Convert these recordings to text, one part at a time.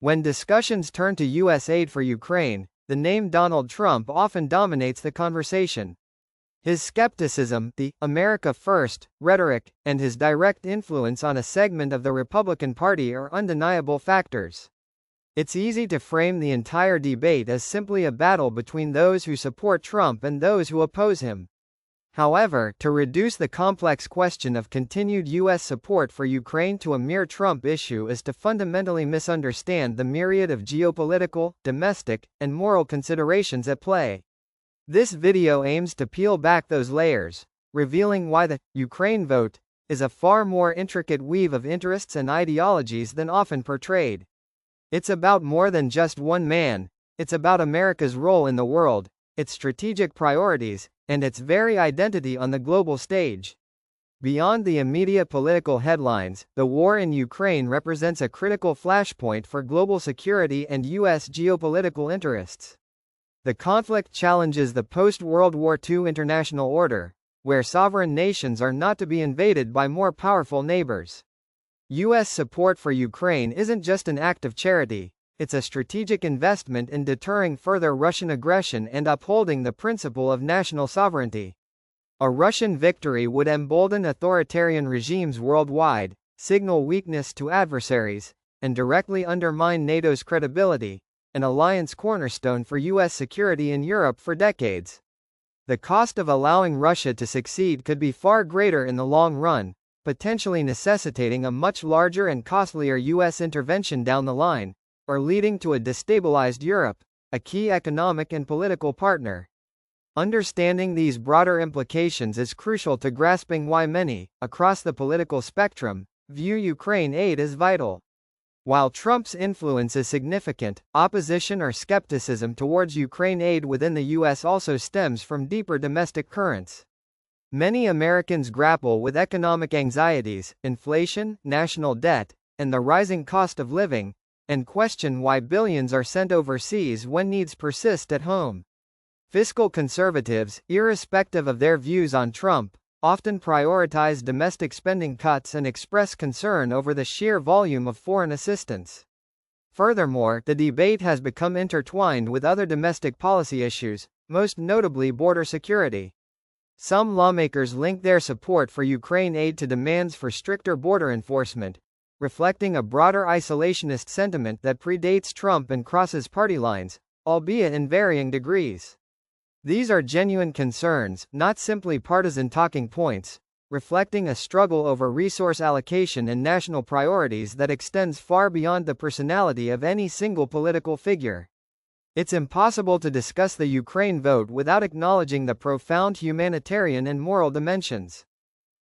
When discussions turn to U.S. aid for Ukraine, the name Donald Trump often dominates the conversation. His skepticism, the "America First" rhetoric, and his direct influence on a segment of the Republican Party are undeniable factors. It's easy to frame the entire debate as simply a battle between those who support Trump and those who oppose him. However, to reduce the complex question of continued U.S. support for Ukraine to a mere Trump issue is to fundamentally misunderstand the myriad of geopolitical, domestic, and moral considerations at play. This video aims to peel back those layers, revealing why the Ukraine vote is a far more intricate weave of interests and ideologies than often portrayed. It's about more than just one man, it's about America's role in the world, its strategic priorities, and its very identity on the global stage. Beyond the immediate political headlines, the war in Ukraine represents a critical flashpoint for global security and U.S. geopolitical interests. The conflict challenges the post-World War II international order, where sovereign nations are not to be invaded by more powerful neighbors. U.S. support for Ukraine isn't just an act of charity, it's a strategic investment in deterring further Russian aggression and upholding the principle of national sovereignty. A Russian victory would embolden authoritarian regimes worldwide, signal weakness to adversaries, and directly undermine NATO's credibility, an alliance cornerstone for U.S. security in Europe for decades. The cost of allowing Russia to succeed could be far greater in the long run, potentially necessitating a much larger and costlier U.S. intervention down the line, or leading to a destabilized Europe, a key economic and political partner. Understanding these broader implications is crucial to grasping why many, across the political spectrum, view Ukraine aid as vital. While Trump's influence is significant, opposition or skepticism towards Ukraine aid within the U.S. also stems from deeper domestic currents. Many Americans grapple with economic anxieties, inflation, national debt, and the rising cost of living, and question why billions are sent overseas when needs persist at home. Fiscal conservatives, irrespective of their views on Trump, often prioritize domestic spending cuts and express concern over the sheer volume of foreign assistance. Furthermore, the debate has become intertwined with other domestic policy issues, most notably border security. Some lawmakers link their support for Ukraine aid to demands for stricter border enforcement, reflecting a broader isolationist sentiment that predates Trump and crosses party lines, albeit in varying degrees. These are genuine concerns, not simply partisan talking points, reflecting a struggle over resource allocation and national priorities that extends far beyond the personality of any single political figure. It's impossible to discuss the Ukraine vote without acknowledging the profound humanitarian and moral dimensions.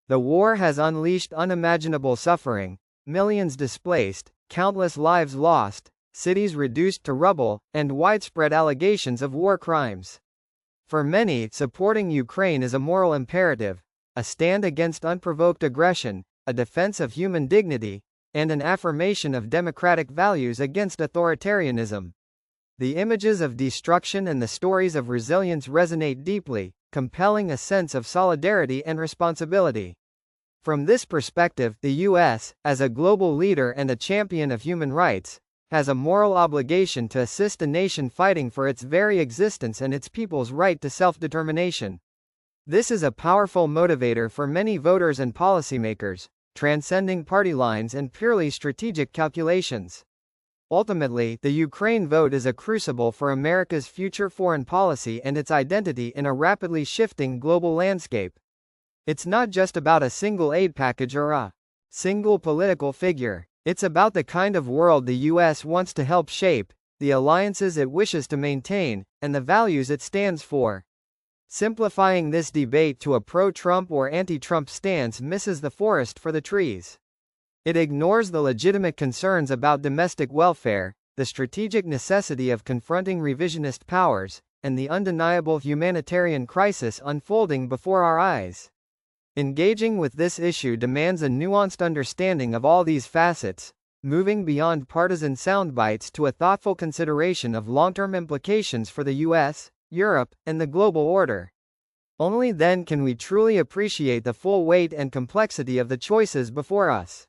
The war has unleashed unimaginable suffering, millions displaced, countless lives lost, cities reduced to rubble, and widespread allegations of war crimes. For many, supporting Ukraine is a moral imperative, a stand against unprovoked aggression, a defense of human dignity, and an affirmation of democratic values against authoritarianism. The images of destruction and the stories of resilience resonate deeply, compelling a sense of solidarity and responsibility. From this perspective, the U.S., as a global leader and a champion of human rights, has a moral obligation to assist a nation fighting for its very existence and its people's right to self-determination. This is a powerful motivator for many voters and policymakers, transcending party lines and purely strategic calculations. Ultimately, the Ukraine vote is a crucible for America's future foreign policy and its identity in a rapidly shifting global landscape. It's not just about a single aid package or a single political figure. It's about the kind of world the U.S. wants to help shape, the alliances it wishes to maintain, and the values it stands for. Simplifying this debate to a pro-Trump or anti-Trump stance misses the forest for the trees. It ignores the legitimate concerns about domestic welfare, the strategic necessity of confronting revisionist powers, and the undeniable humanitarian crisis unfolding before our eyes. Engaging with this issue demands a nuanced understanding of all these facets, moving beyond partisan soundbites to a thoughtful consideration of long-term implications for the U.S., Europe, and the global order. Only then can we truly appreciate the full weight and complexity of the choices before us.